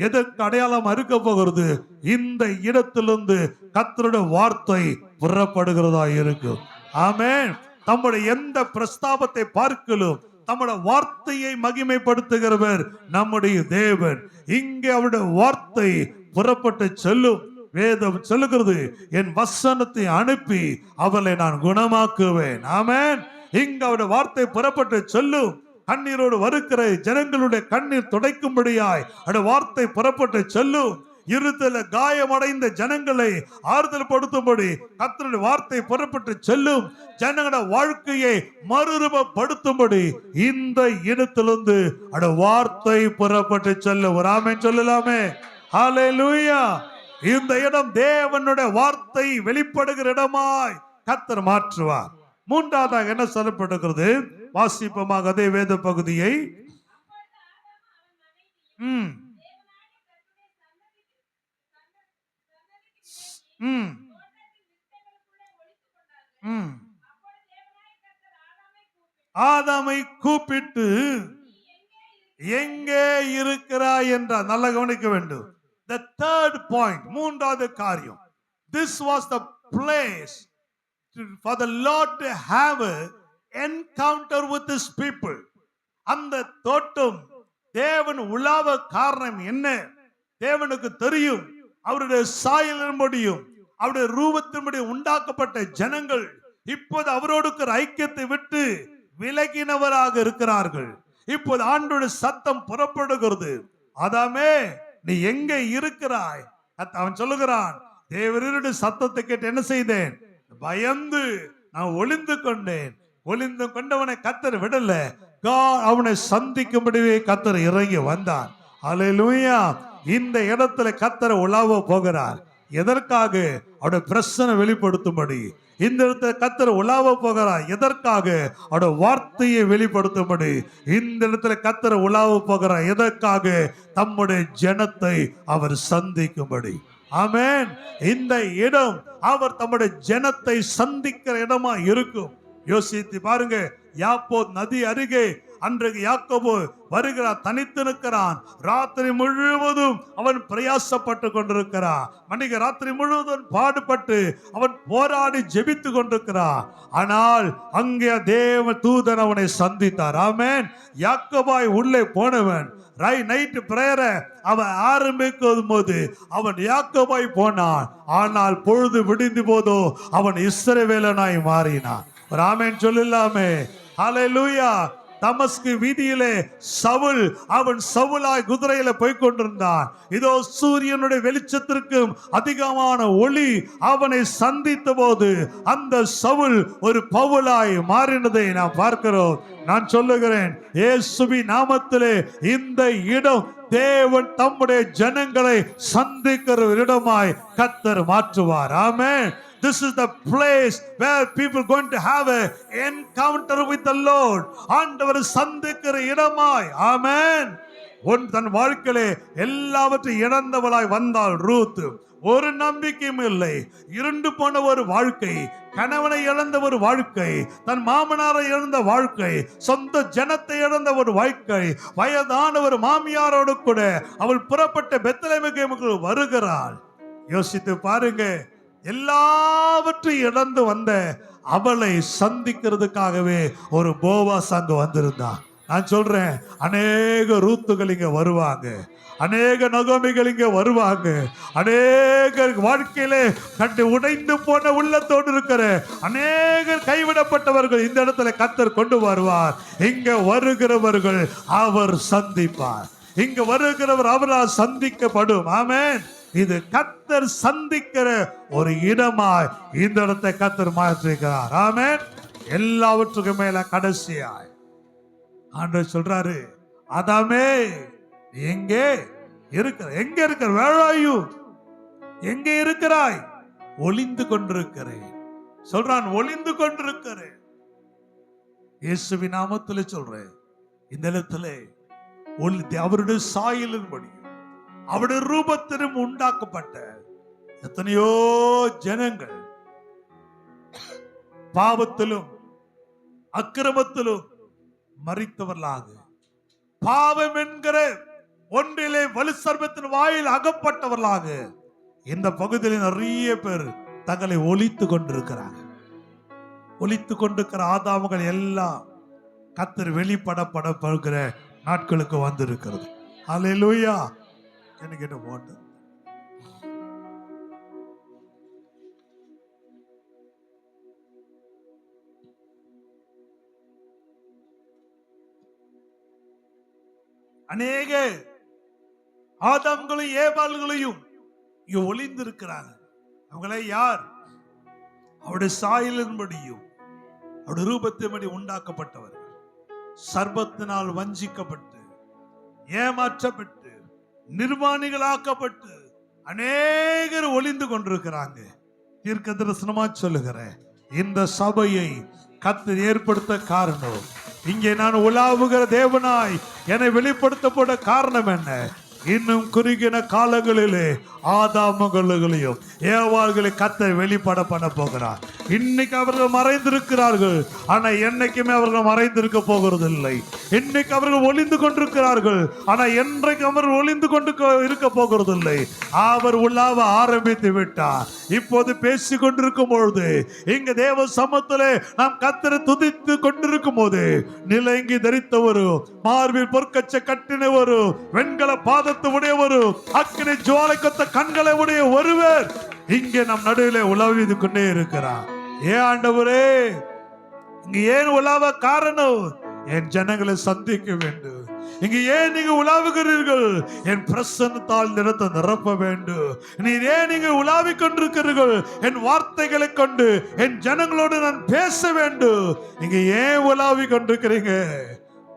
எதற்கு அடையாளம் இருக்க போகிறது? இந்த இடத்திலிருந்து கர்த்தருடைய வார்த்தை புறப்படுகிறதா இருக்கும். ஆமென். நம்முடைய எந்த பிரஸ்தாபத்தை பார்க்கலும் நம்முடைய வார்த்தையை மகிமைப்படுத்துகிறவர் நம்முடைய தேவன். இங்கே அவருடைய வார்த்தை புறப்பட்டு செல்லும். வேதம் சொல்லுகிறது, என் வசனத்தை அனுப்பி அவளை நான் குணமாக்குவேன். ஆமென். இங்க அவருடைய வார்த்தை புறப்பட்டு செல்லும். கண்ணீரோடு வருகிற ஜனங்களுடைய கண்ணீர் துடைக்கும்படியாய் அவருடைய வார்த்தை புறப்பட்டு செல்லும். இருதல காயமடைந்த ஜனங்களை ஆறுதல் படுத்தும்படி கர்த்தருடைய வார்த்தை புறப்பட்டு செல்லும். ஜனங்களுடைய வாழ்க்கையை மறுரூபப்படுத்தும்படி இந்த இடத்திலிருந்து அவருடைய வார்த்தை புறப்பட்டு செல்லும். ஒரு ஆமென் சொல்லலாமே. ஹல்லேலூயா. இந்த இடம் தேவனுடைய வார்த்தை வெளிப்படுகிற இடமாய் கர்த்தர் மாற்றுவார். மூன்றாவதாக என்ன சொல்லப்படுகிறது? வாசிப்பமாக அதே வேத பகுதியை. ஆதாமை கூப்பிட்டு எங்கே இருக்கிறாய் என்றார். நல்லா கவனிக்க வேண்டும். The third point, மூன்றாவது காரியம். This was the place for the Lord to have an encounter with his people. அந்த தோட்டம் தேவன் உலாவ காரணம் என்ன? தேவனுக்கு தெரியும். அவருடைய சாயலின்படியும் அவருடைய ரூபத்தின்படி உண்டாக்கப்பட்ட ஜனங்கள் இப்போது அவரோடு ஐக்கியத்தை விட்டு விலகினவராக இருக்கிறார்கள். இப்போது ஆண்டவருடைய சத்தம் புறப்படுகிறது. ஆதாமே நீ எங்கே இருக்கிறாய்? அவன் சொல்லுகிறான், தேவருடைய சத்தத்தை கேட்டு என்ன செய்தேன்? பயந்து நான் ஒளிந்து கொண்டேன். ஒளிந்து கொண்டவனை கர்த்தர் விடல. அவனை சந்திக்கும்படியே கர்த்தர் இறங்கி வந்தார். அல்லேலூயா. இந்த இடத்துல கர்த்தர் உலாவ போகிறார். எதற்காக? அவருடைய பிரச்சனை வெளிப்படுத்தும்படி. இந்த இடத்துல கர்த்தர் உலாவ போகிறார். எதற்காக? அவருடைய வார்த்தையை வெளிப்படுத்தும்படி. இந்த இடத்துல கர்த்தர் உலாவ போகிறார். எதற்காக? தம்முடைய ஜனத்தை அவர் சந்திக்கும்படி. ஆமென். இந்த இடம் அவர் தம்முடைய ஜனத்தை சந்திக்கிற இடமா இருக்கும். யோசித்து பாருங்க. யாப்போத் நதி அருகே அன்றைக்கு யாக்கோபு வருகிறார், தனித்து நிற்கிறான். ராத்திரி முழுவதும் அவன் பிரயாசப்பட்டு கொண்டிருக்கிறான். மன்னிக்க, ராத்திரி முழுவதும் பாடுபட்டு அவன் போராடி ஜெபித்து கொண்டிருக்கிறான். ஆனால் அங்கே தேவ தூதன் அவனை சந்தித்தார். ஆமென். யாக்கோபாய் உள்ளே போனவன் நைட் பிரேயரை அவன் ஆரம்பிக்கும் போது அவன் யாக்கோபாய் போனான். ஆனால் பொழுது விடிந்து போதோ அவன் இஸ்ரவேலனாய் மாறினான். ஒரு ஆமென் சொல்லலாமே. ஹல்லேலூயா. தமஸ்கு வீதியிலே சவுல், அவன் சவுலாய் குதிரையில போய் கொண்டிருந்தான். இதோ சூரியனுடைய வெளிச்சத்திற்கும் அதிகமான ஒளி அவனை சந்தித்த போது அந்த சவுல் ஒரு பவுலாய் மாறினதை நாம் பார்க்கிறோம். நான் சொல்லுகிறேன், இயேசுவின் நாமத்திலே இந்த இடம் தேவன் தம்முடைய ஜனங்களை சந்திக்கிற இடமாய் கர்த்தர் மாற்றுவார். ஆமென். This is the place where people going to have an encounter with the Lord. ஆண்டவர் சந்திக்கிற இடமாய். ஆமென். தன் வாழ்க்கையிலே எல்லாவற்றையும் இழந்தவளாய் வந்தாள் ரூத். ஒரு நம்பிக்கையும் இல்லை. இருண்டு போன ஒரு வாழ்க்கை, கணவனை இழந்த ஒரு வாழ்க்கை, தன் மாமனாரை இழந்த வாழ்க்கை, சொந்த ஜனத்தை இழந்த ஒரு வாழ்க்கை, வயதான ஒரு மாமியாரோடு கூட அவள் புறப்பட்ட பெத்லகேமுக்கு வருகிறாள். யோசித்து பாருங்க. எல்லாவற்றையும் இழந்து வந்த அவளை சந்திக்கிறதுக்காகவே ஒரு போவாஸ் அங்க வந்திருந்தான். நான் சொல்றேன், அநேக ரூத்துகள் இங்க வருவாங்க, அநேக நகோமிகள் இங்க வருவாங்க, அநேக வாழ்க்கையிலே கண்டு உடைந்து போன உள்ளத்தோடு இருக்கிற அநேக கைவிடப்பட்டவர்கள் இந்த இடத்துல கர்த்தர் கொண்டு வருவார். இங்க வருகிறவர்கள் அவர் சந்திப்பார். இங்க வருகிறவர் அவரால் சந்திக்கப்படும். ஆமென். இது கர்த்தர் சந்திக்கிற ஒரு இடமாய் இந்த இடத்தை கர்த்தர் மாற்றிருக்கிறார். ஆமென். எல்லாவற்றுக்கும் மேல கடைசியாய் ஆண்டவர் சொல்றாரு, ஆதாமே எங்கே இருக்கிற? எங்க இருக்கிற? Where are you? எங்கே இருக்கிறாய்? ஒளிந்து கொண்டிருக்கிறேன் சொல்றான். ஒளிந்து கொண்டிருக்கிறேன். இயேசுவின் நாமத்திலே சொல்றேன். இந்த இடத்துல அவருடைய சாயலின்படி அவருடைய ரூபத்திலும் உண்டாக்கப்பட்ட எத்தனையோ ஜனங்கள் பாவத்திலும் அக்கிரமத்திலும் மரித்தவர்களாக, பாவம் என்கிற ஒன்றிலே வலு சர்ப்பத்தின் வாயில் அகப்பட்டவர்களாக இந்த பகுதியில் நிறைய பேர் தங்களை ஒளித்து கொண்டிருக்கிறாங்க. ஒளித்து கொண்டிருக்கிற ஆதாமுகள் எல்லாம் கர்த்தர் வெளிப்படப்படுகிற நாட்களுக்கு வந்திருக்கிறது. அல்லேலூயா. எனக்கு என்ன போட்டு அநேக ஆதாம்களையும் ஏவாள்களையும் இங்க ஒளிந்து இருக்கிறாங்க. அவங்கள யார்? அவருடைய சாயலின்படியும் அவருடைய ரூபத்தின்படி உண்டாக்கப்பட்டவர்கள். சர்ப்பத்தினால் வஞ்சிக்கப்பட்டு, ஏமாற்றப்பட்டு, நிர்வாணிகளாக்கப்பட்டு அநேகர் ஒளிந்து கொண்டிருக்கிறாங்க. தீர்க்க தரிசனமா சொல்லுகிறேன், இந்த சபையை கர்த்தர் ஏற்படுத்த காரணம், இங்கே நான் உலாவுகிற தேவனாய் என்னை வெளிப்படுத்தப்பட காரணம் என்ன? இன்னும் குறுகின காலங்களிலே ஆதாமுகளையும் ஏவாள்களை கர்த்தர் வெளிப்பட பண்ண போகிறார். இன்னைக்கு அவர்கள் மறைந்திருக்கிறார்கள், ஆனா என்னைக்குமே அவர்கள் மறைந்திருக்க போகிறது இல்லை. இன்னைக்கு அவர்கள் ஒளிந்து கொண்டிருக்கிறார்கள், ஆனா என்றைக்கு அவர்கள் ஒளிந்து கொண்டு இருக்க போகிறது இல்லை. அவர் உலாவ ஆரம்பித்து விட்டார். இப்போது பேசி கொண்டிருக்கும் பொழுது இங்க தேவ சமூகத்திலே நாம் கர்த்தரை துதித்து கொண்டிருக்கும் போது நிலங்கி தரித்தவரு, மார்பில் பொற்கச்ச கட்டினவரு, வெண்கல பாதத்தை உடையவரு, அக்கினி ஜுவாலை கொத்த கண்களை உடைய ஒருவர் இங்கே நம் நடுவில் உலாவிது கொண்டே இருக்கிறார். ஏன் ஆண்டவரே இங்க ஏன் உலாவ காரணம்? என் ஜனங்களை சந்திக்க வேண்டும், இங்க ஏன் நீங்க உலாவுகிறீர்கள்? என் பிரசன்னத்தால் நிறத்தை நிரப்ப வேண்டும். நீர் ஏன் நீங்க உலாவிக் கொண்டிருக்கிறீர்கள்? என் வார்த்தைகளை கொண்டு என் ஜனங்களோடு நான் பேச வேண்டும். நீங்க ஏன் உலாவிக் கொண்டிருக்கிறீங்க?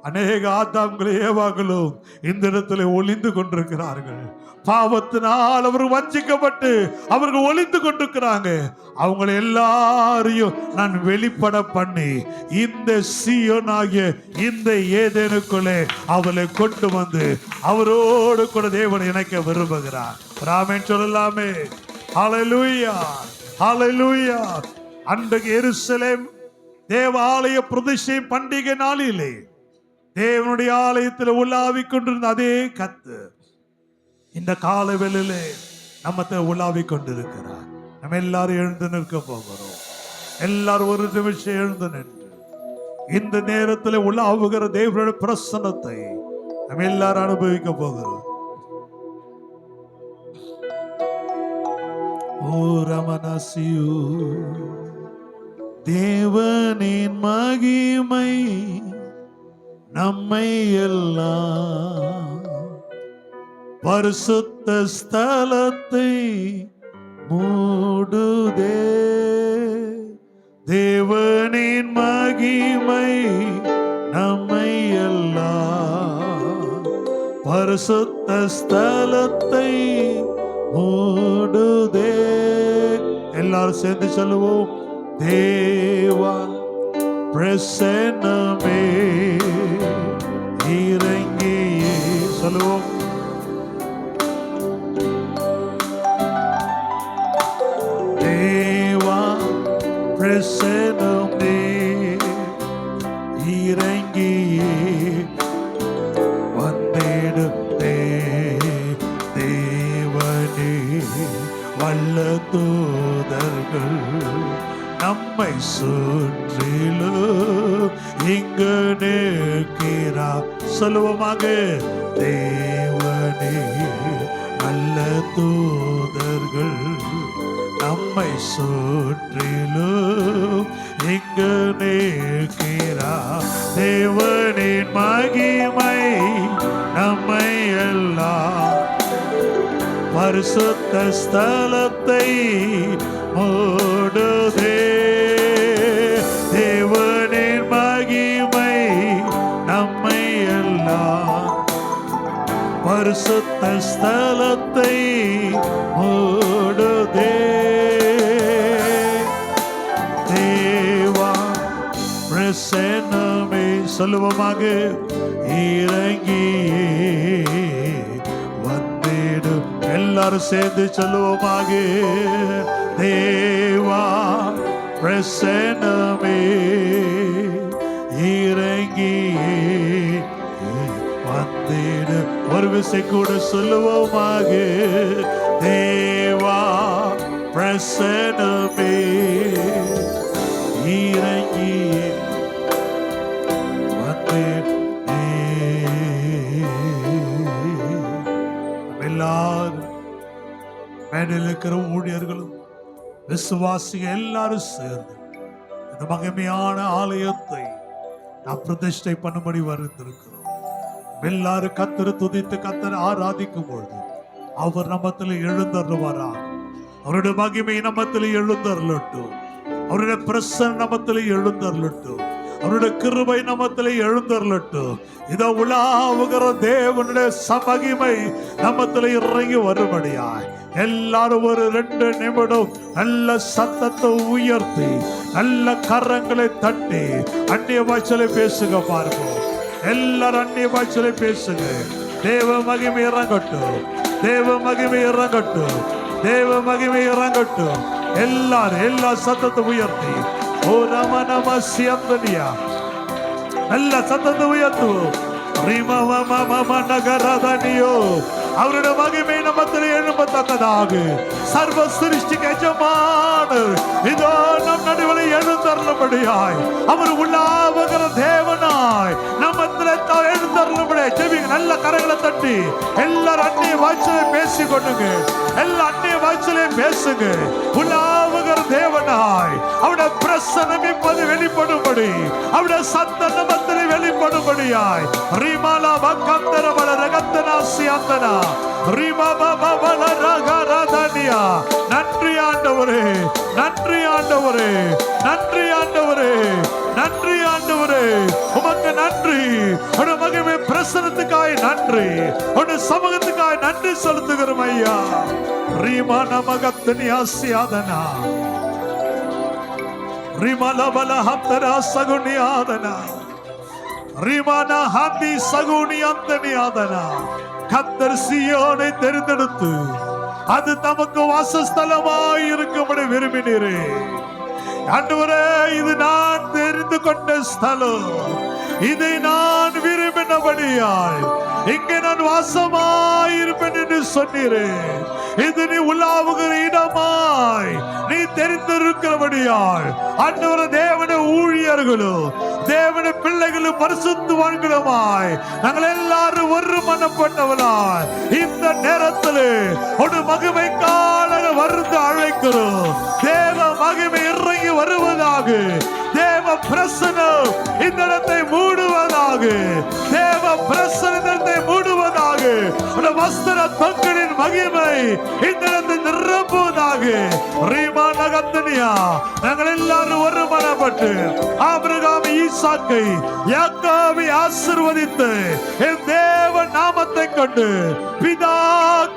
அநேக ஆதாம்களும் ஏவாக்களும் இந்த இடத்துல ஒளிந்து கொண்டிருக்கிறார்கள். பாவத்தினால் அவர்கள் வஞ்சிக்கப்பட்டு அவர்கள் ஒளிந்து கொண்டிருக்கிறாங்க. அவங்களை எல்லாரையும் நான் வெளிப்பட பண்ணி இந்த சீயோனாகிய இந்த ஏதேனுக்குள்ளே அவளை கொண்டு வந்து அவரோடு கூட தேவன் இணைக்க விரும்புகிறார். ஆமென் சொல்லலாமே. ஹல்லேலூயா, ஹல்லேலூயா. அன்றைக்கு எருசலேம் தேவாலய பிரதிஷ்டை பண்டிகை நாளிலே தேவனுடைய ஆலயத்தில் உலாவிக் கொண்டிருந்த அதே கர்த்தர் இந்த கால வேளையிலே நம்மத்தை உலாவிக் கொண்டிருக்கிறார். நம்ம எல்லாரும் எழுந்து நிற்க போகிறோம். எல்லாரும் ஒரு நிமிஷம் எழுந்து நின்று இந்த நேரத்தில் உலாவுகிற தேவனுடைய பிரசன்னத்தை நம்ம எல்லாரும் அனுபவிக்க போகிறோம். ஓ ரமணசியு தேவனின் மகிமை நம்மை எல்லாம் பரிசுத்த ஸ்தலத்தை மூடுதே. தேவனின் மகிமை நம்மை எல்லாம் பரிசுத்த ஸ்தலத்தை மூடுதே. எல்லாரும் சேர்ந்து சொல்லுவோம். தேவா பிரசன்னமே இறங்கி சொல்லுவோம். தேவா பிரசன்னமே இறங்கி வந்திடுதே. தேவனே வல்ல தூதர்கள் நம்மை சுற்றிலும் இங்கு நிற்கிறார். சொல்லுவோமாக. தேவனே நல்ல தூதர்கள் நம்மை சுற்றிலும் இங்கு நிற்கிறார். தேவனின் மகிமை நம்மை எல்லாம் பரிசுத்த ஸ்தலத்தை மூடுதே. தேவனின் மகிமை நம்மை எல்லாம் பரிசுத்த ஸ்தலத்தை மூடுதே. தேவா பிரசன்னமே சொல்லுவோமாக இறங்கி வந்திடும். எல்லாரும் சேர்ந்து சொல்லுவோமாக. தேவா பிரசன்னமே இறங்கி வந்திடு. ஒரு விசை கூட சொல்லுவோமாக. தேவா பிரசன்னமே இறங்கி வந்திடு. எல்லாரும் மேடையில் இருக்கிற ஊழியர்களும் விசுவாசிகள் எல்லாரும் சேர்ந்து இந்த மகிமையான ஆலயத்தை நாம் பிரதிஷ்டை பண்ணும்படி வருந்திருக்கிறோம். எல்லாரும் கர்த்தரை துதித்து கர்த்தரை ஆராதிக்கும் பொழுது அவர் நம்மத்தில் எழுந்தருவாராம். அவருடைய மகிமை நம்மத்தில் எழுந்தருளட்டும். அவருடைய பிரசன்னம் நம்மத்தில் எழுந்தருளட்டும். அவருடைய கிருபை நம்மத்தில் எழுந்தருளட்டும். இதோ உலாவுகிற தேவனுடைய மகிமை நம்மத்தில் இறங்கி வரும்படியாய் எல்லாரும் ஒரு 2 நிமிடம் நல்ல சத்தத்தை உயர்த்தி நல்ல கரங்களை தட்டி அந்நிய பாஷையில பேசுங்க. பாருங்க, எல்லாரும் அந்நிய பாஷையில பேசுங்க. தேவ மகிமை இறங்கட்டும். தேவ மகிமை இறங்கட்டும். தேவ மகிமை இறங்கட்டும். எல்லாரும் எல்லா சத்தத்தை உயர்த்தி ஓ நம நம சியந்தனியா நல்ல சத்தத்தை உயர்த்துவோம். அவருடைய மகிமை நம்மத்தில் எழும்பத்தக்கதாக சர்வ சிருஷ்டிக்கு எஜமானர் இதோ நம் நடுவில் எழுந்தருளும்படியாய் அவர் உலாவுகிற தேவனாய் நம்மத்தில் எழுந்தருளும்படியாய் செவிங்க. நல்ல கரங்களை தட்டி எல்லாரும் அந்நிய வாய்ச்சலையும் பேசி கொண்டுங்க. எல்லா அந்நிய வாய்ச்சலையும் பேசுங்க. உலாவுகிற தேவனாய் அவருடைய பிரசன்னம் இப்போது வெளிப்படும்படி அவருடைய சத்தம் நம்மத்தில் வெளிப்படும்படி செய்யும்படியாய் ரிமல பக்கந்தர பல ரகத்தனாசி அந்தனா நன்றி ஆண்டவரே, நன்றி ஆண்டவரே, நன்றி ஆண்டவரே, நன்றி ஆண்டவரே, உமக்கு நன்றி. உடைய மகிமை பிரசனத்துக்காய் நன்றி, உடைய சமூகத்துக்காய் நன்றி செலுத்துகிறோம் ஐயா. ரீமான மகத்தனி ஆசியாதனா ரிமலபல ஹப்தரா சகுனியாதனா ரிமான ஹந்தி சகுனி அந்தனியாதனா. கர்த்தர் சீயோனை தெரிந்தெடுத்து அது தமக்கு வாசஸ்தலமாய் இருக்கும்படி விரும்பினீரே. ஆண்டவரே, இது நான் தெரிந்து கொண்ட ஸ்தலம், இதை நான் விரும்பினபடியாய் இங்கே நான் வாசமாய் இருப்பேன் என்று சொன்னீரே. இது நீ உலாவுகிற இடமாய் நீ தெரிந்திருக்கிறபடியால் ஆண்டவர தேவன ஊழியர்களும் தேவன பிள்ளைகளும் பரிசுத்தவான்களுமாய் நாங்கள் எல்லாரும் ஒரு மனப்பட்டவளாய் இந்த நேரத்தில் ஒரு மகிமை கால வருது அழைக்கிறோம். தேவ மகிமை இறங்கி வருவதாக, தேவ பிரசனம் இந்த இடத்தை மூடுவதாக, தேவ பிரசனத்தை மூடுவதாக, வஸ்திர தொங்கலின் மகிமை இந்த இடத்தை நிரப்புவதாக. ரீமா நகத்தனியா நாங்கள் எல்லாரும் ஒரு மனப்பட்டு ஆபிரகாம் ஈசாக்கை யாக்கோபை ஆசீர்வதித்து என் தேவ நாமத்தை கொண்டு பிதா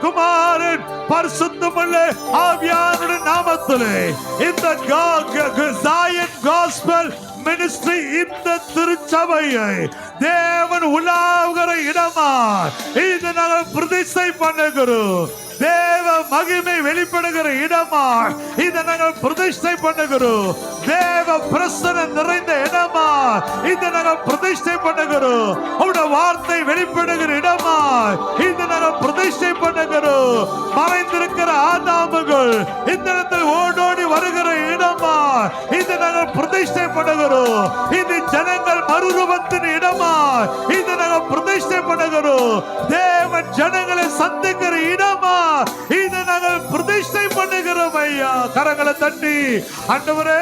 குமாரன் பரிசுத்தமுள்ள ஆவியானவருடைய நாமத்திலே இந்த ஜாயன் காஸ்பல் மினிஸ்ட்ரி இந்த திருச்சபையை தேவன் உலாவுகிற இடமா இதை நாங்கள் பிரதிஷ்டை பண்ணுகிறோம். தேவ மகிமை வெளிப்படுகிற இடமா இதை நாங்கள் பிரதிஷ்டை பண்ணுகிறோம். தேவ பிரசன்னம் நிறைந்த இடமா இதை நாங்கள் பிரதிஷ்டை பண்ணுகிறோம். அவருடைய வார்த்தை வெளிப்படுகிற இடமா இதை நாங்கள் பிரதிஷ்டை பண்ணுகிறோம். மறைந்திருக்கிற ஆதாமுகள் இந்த இடத்தில் ஓடோடி வருகிற இடமா இதை நாங்கள் பிரதிஷ்டை பண்ணுகிறோம். இது ஜனங்கள் மறுரூபத்தின் இடமா இதை நாங்கள் பிரதிஷ்டை பண்ணுகிறோம். தேவன் ஜனங்களை சந்திக்கிற இடமா இதை நாங்கள் பிரதிஷ்டை பண்ணுகிறோம் ஐயா. கரங்களை தட்டி ஆண்டவரே,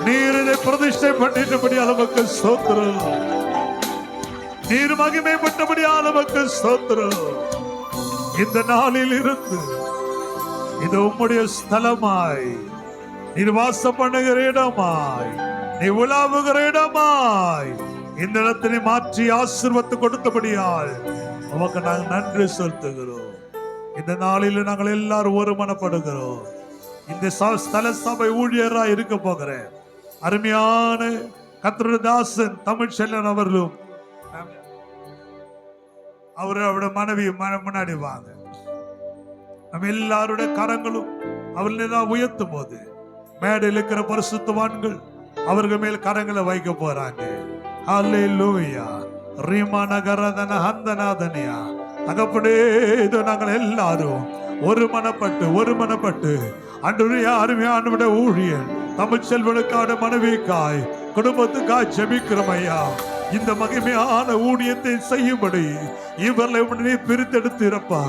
நீர் இதை பிரதிஷ்டை பண்ணிட்டபடி அளவுக்கு ஸ்தோத்திரம், நீர் மகிமைப்பட்டபடி அளவுக்கு ஸ்தோத்திரம். இந்த நாளில் இருந்து இது உம்முடைய ஸ்தலமாய், நீர் வாசம் பண்ணுகிற இடமாய், நீ உலாவுகிற இடமாய் இந்த இடத்தினை மாற்றி ஆசீர்வாதத்தை கொடுத்தபடியால் உமக்கு நாங்கள் நன்றி செலுத்துகிறோம். இந்த நாளில் நாங்கள் எல்லாரும் ஒரு மனப்படுகிறோம். இந்த ஸ்தல சபை ஊழியராக இருக்க போகிறேன் அருமையான கர்த்தருடைய தாசன் தமிழ்ச்செல்வன் அவர்களும் அவருடைய மனைவி முன்னாடி வாங்க. நம்ம எல்லாருடைய கரங்களும் அவர்களை உயர்த்தும் போது மேடையில் இருக்கிற பரிசுத்தவான்கள் அவர்கள் மேல் கரங்களை வைக்க போறாங்க. ஹல்லேலூயா. ரீமான கரதன ஹந்தனாதனியா. தகப்பனே, இதோ நாங்கள் எல்லாரும் ஒரு மனப்பட்டு அன்றைய அருமையான ஊழியர் தமிழ்ச்செல்வனுக்கான மனைவிக்காய் குடும்பத்துக்காய் ஜெபிக்கிறோம் ஐயா. இந்த மகிமையான ஊழியத்தை செய்யும்படி இவர்களை பிரித்தெடுத்து இருப்பா,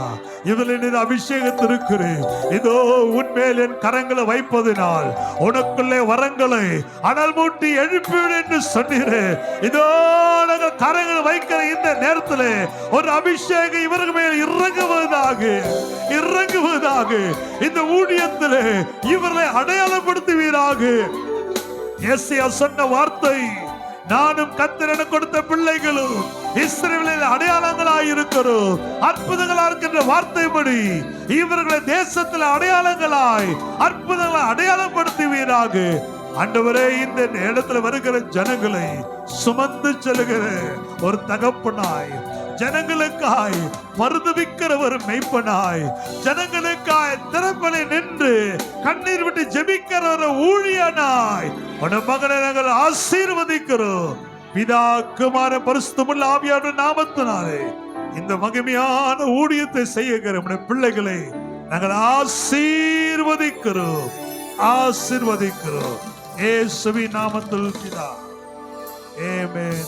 இவர்களை அபிஷேகத்திருக்கிறேன். இதோ உன்மேல் என் கரங்களை வைப்பதினால் உனக்குள்ளே வரங்களை அனல் மூட்டி எழுப்பிவிடு என்று சொன்னீரேன். இதோ நாங்கள் கரங்களை வைக்கிற இந்த நேரத்தில் ஒரு அபிஷேகம் இவர்கள் மேல் இறங்குவதாக இந்த ஊழியத்தில் இவர்களை அடையாளப்படுத்துவீராக. ஏசாயா சொன்ன வார்த்தை, நானும் கர்த்தர் எனக்கு கொடுத்த பிள்ளைகளும் இஸ்ரவேலில் அடையாளங்களாய் இருக்கிறோம். அற்புதங்களா இருக்கின்ற வார்த்தைப்படி இவர்களை தேசத்தில் அடையாளங்களாய் அற்புதங்களை அடையாளப்படுத்துவீராக. ஆண்டவரே, இந்த இடத்துல வருகிற ஜனங்களை சுமந்து செல்கிற ஒரு தகப்பனாய், ஜனங்களுக்காய் மருந்துவிக்கிற ஒரு மெய்ப்பனாய், ஜனங்களுக்காய் திறப்பலை நின்று கண்ணீர் விட்டு ஜெபிக்கிற ஒரு ஊழியனாய் உன் மகனை நாங்கள் ஆசீர்வதிக்கிறோம். பிதா குமார பரிசுத்தமுள்ள ஆவியானவருடைய நாமத்தினாலே இந்த மகிமையான ஊழியத்தை செய்கிற நம்முடைய பிள்ளைகளை நாங்கள் ஆசீர்வதிக்கிறோம். இயேசுவின் நாமத்தில் பிதா. ஆமென்.